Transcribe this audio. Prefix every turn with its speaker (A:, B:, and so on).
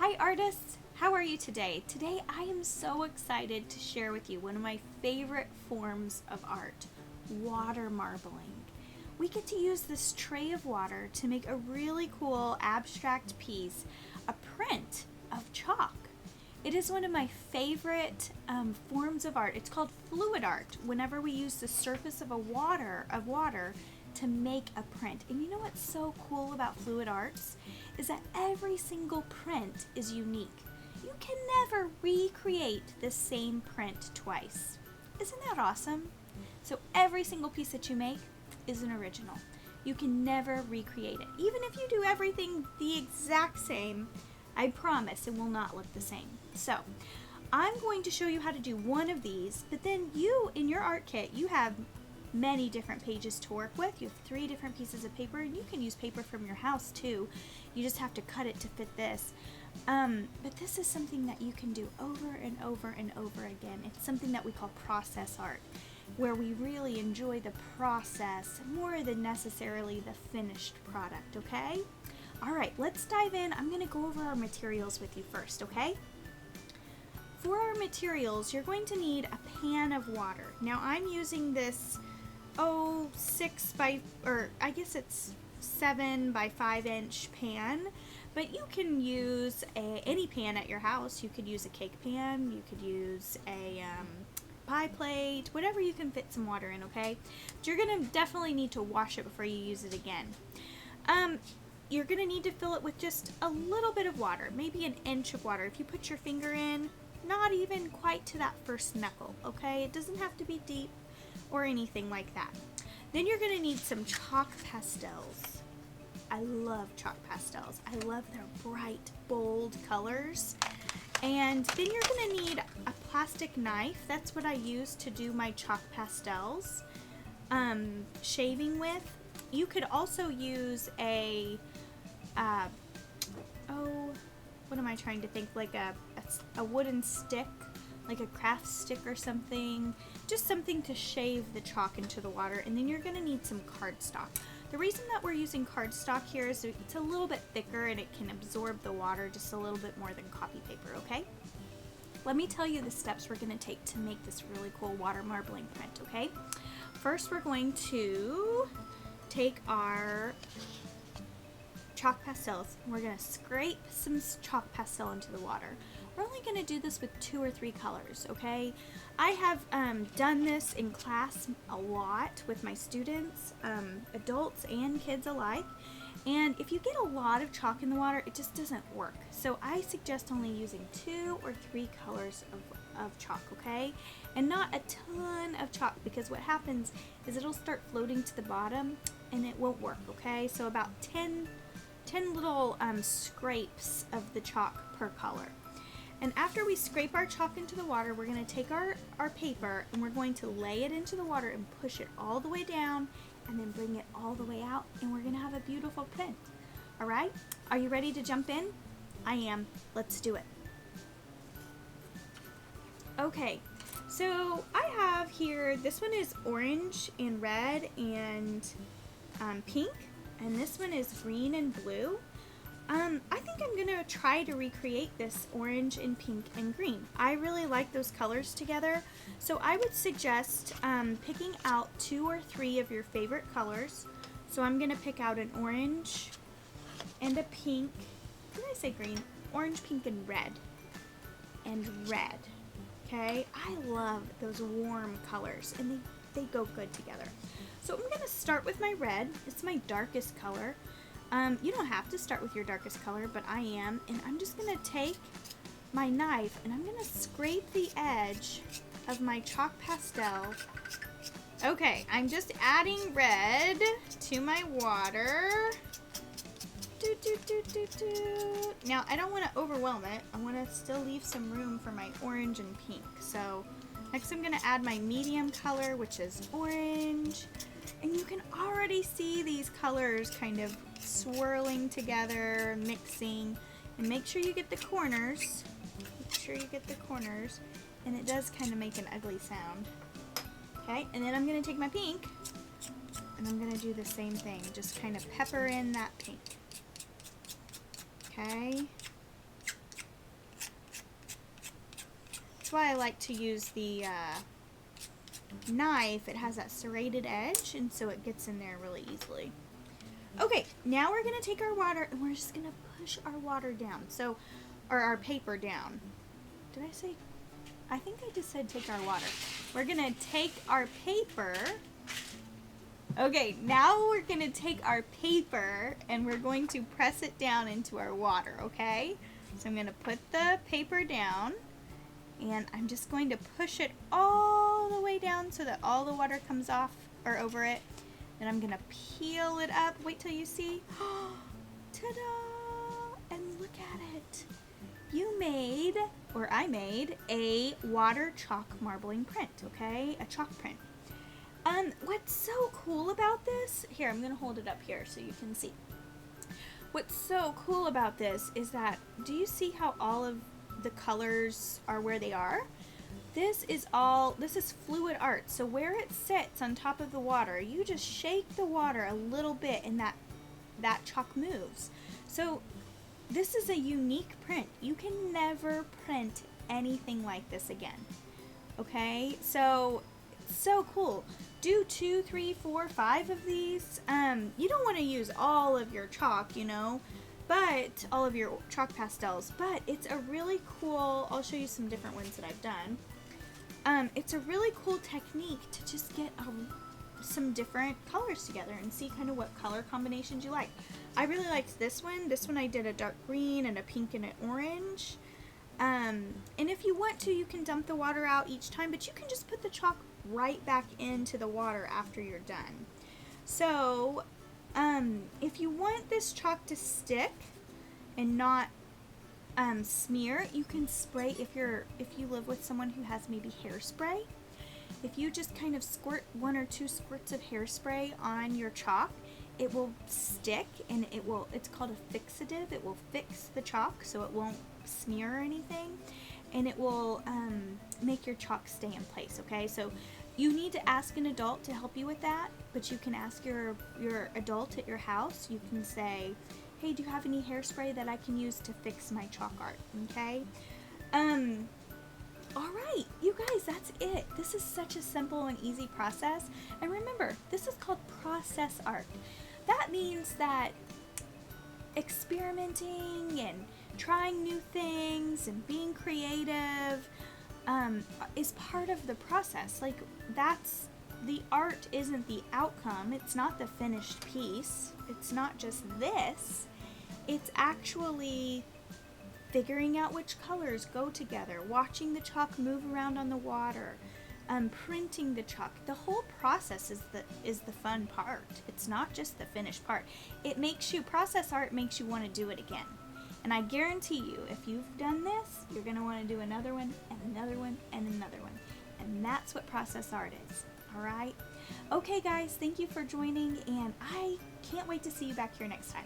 A: Hi artists, how are you today? Today I am so excited to share with you one of my favorite forms of art, water marbling. We get to use this tray of water to make a really cool abstract piece, a print of chalk. It is one of my favorite forms of art. It's called fluid art. Whenever we use the surface of water to make a print. And you know what's so cool about fluid arts is that every single print is unique. You can never recreate the same print twice. Isn't that awesome? So every single piece that you make is an original. You can never recreate it. Even if you do everything the exact same, I promise it will not look the same. So I'm going to show you how to do one of these, but then you, in your art kit, you have many different pages to work with. You have 3 different pieces of paper, and you can use paper from your house too. You just have to cut it to fit this. But this is something that you can do over and over and over again. It's something that we call process art, where we really enjoy the process more than necessarily the finished product, okay? All right, let's dive in. I'm gonna go over our materials with you first, okay? For our materials, you're going to need a pan of water. Now I'm using this 7 by 5 inch pan, but you can use any pan at your house. You could use a cake pan, you could use a pie plate, whatever you can fit some water in, okay? But you're gonna definitely need to wash it before you use it again. You're gonna need to fill it with just a little bit of water, maybe an inch of water. If you put your finger in, not even quite to that first knuckle, okay? It doesn't have to be deep or anything like that. Then you're gonna need some chalk pastels. I love chalk pastels. I love their bright, bold colors. And then you're gonna need a plastic knife. That's what I use to do my chalk pastels shaving with. You could also use what am I trying to think, like a wooden stick, like a craft stick or something, just something to shave the chalk into the water. And then you're going to need some cardstock. The reason that we're using cardstock here is it's a little bit thicker and it can absorb the water just a little bit more than copy paper, okay? Let me tell you the steps we're going to take to make this really cool water marbling print, okay? First, we're going to take our chalk pastels and we're going to scrape some chalk pastel into the water. We're only going to do this with 2 or 3 colors, okay? I have done this in class a lot with my students, adults and kids alike. And if you get a lot of chalk in the water, it just doesn't work. So I suggest only using 2 or 3 colors of chalk, okay? And not a ton of chalk, because what happens is it'll start floating to the bottom and it won't work, okay? So about 10 little scrapes of the chalk per color. And after we scrape our chalk into the water, we're going to take our paper and we're going to lay it into the water and push it all the way down and then bring it all the way out, and we're going to have a beautiful print. All right? Are you ready to jump in? I am. Let's do it. Okay, so I have here, this one is orange and red and pink, and this one is green and blue. I think I'm going to try to recreate this orange and pink and green. I really like those colors together, so I would suggest picking out 2 or 3 of your favorite colors. So I'm going to pick out an orange and a pink. Did I say green? Orange, pink, and red. And red. Okay? I love those warm colors, and they go good together. So I'm going to start with my red. It's my darkest color. You don't have to start with your darkest color, but I am. And I'm just going to take my knife and I'm going to scrape the edge of my chalk pastel. Okay, I'm just adding red to my water. Now, I don't want to overwhelm it. I want to still leave some room for my orange and pink. So next I'm going to add my medium color, which is orange. And you can already see these colors kind of swirling together, mixing. And make sure you get the corners. Make sure you get the corners. And it does kind of make an ugly sound. Okay, and then I'm going to take my pink. And I'm going to do the same thing. Just kind of pepper in that pink. Okay. That's why I like to use the knife. It has that serrated edge, and so it gets in there really easily. Okay, now we're going to take our water, and we're just going to push our water down. So, or our paper down. Did I say? I think I just said take our water. We're going to take our paper. Okay, now we're going to take our paper, and we're going to press it down into our water, okay? So I'm going to put the paper down, and I'm just going to push it all the way down so that all the water comes off or over it. Then I'm going to peel it up. Wait till you see. Ta-da! And look at it. You made, or I made, a water chalk marbling print, okay? A chalk print. What's so cool about this, here, I'm going to hold it up here so you can see. What's so cool about this is that, do you see how all of the colors are where they are? This is fluid art. So where it sits on top of the water, you just shake the water a little bit and that chalk moves. So this is a unique print. You can never print anything like this again. Okay, so cool. Do 2, 3, 4, 5 of these. You don't want to use all of your chalk, you know, but all of your chalk pastels, but it's a really cool, I'll show you some different ones that I've done. It's a really cool technique to just get some different colors together and see kind of what color combinations you like. I really liked this one. This one I did a dark green and a pink and an orange. And if you want to, you can dump the water out each time, but you can just put the chalk right back into the water after you're done. So, if you want this chalk to stick and not smear, you can spray, if you live with someone who has maybe hairspray, if you just kind of squirt 1 or 2 squirts of hairspray on your chalk, it will stick, and it's called a fixative. It will fix the chalk so it won't smear or anything, and it will make your chalk stay in place, okay? So you need to ask an adult to help you with that, but you can ask your adult at your house. You can say, hey, do you have any hairspray that I can use to fix my chalk art, okay? Alright, you guys, that's it. This is such a simple and easy process. And remember, this is called process art. That means that experimenting and trying new things and being creative is part of the process. Like, the art isn't the outcome. It's not the finished piece. It's not just this. It's actually figuring out which colors go together, watching the chalk move around on the water, printing the chalk. The whole process is the fun part. It's not just the finished part. Process art makes you want to do it again. And I guarantee you, if you've done this, you're going to want to do another one, and another one, and another one. And that's what process art is. Alright? Okay guys, thank you for joining, and I can't wait to see you back here next time.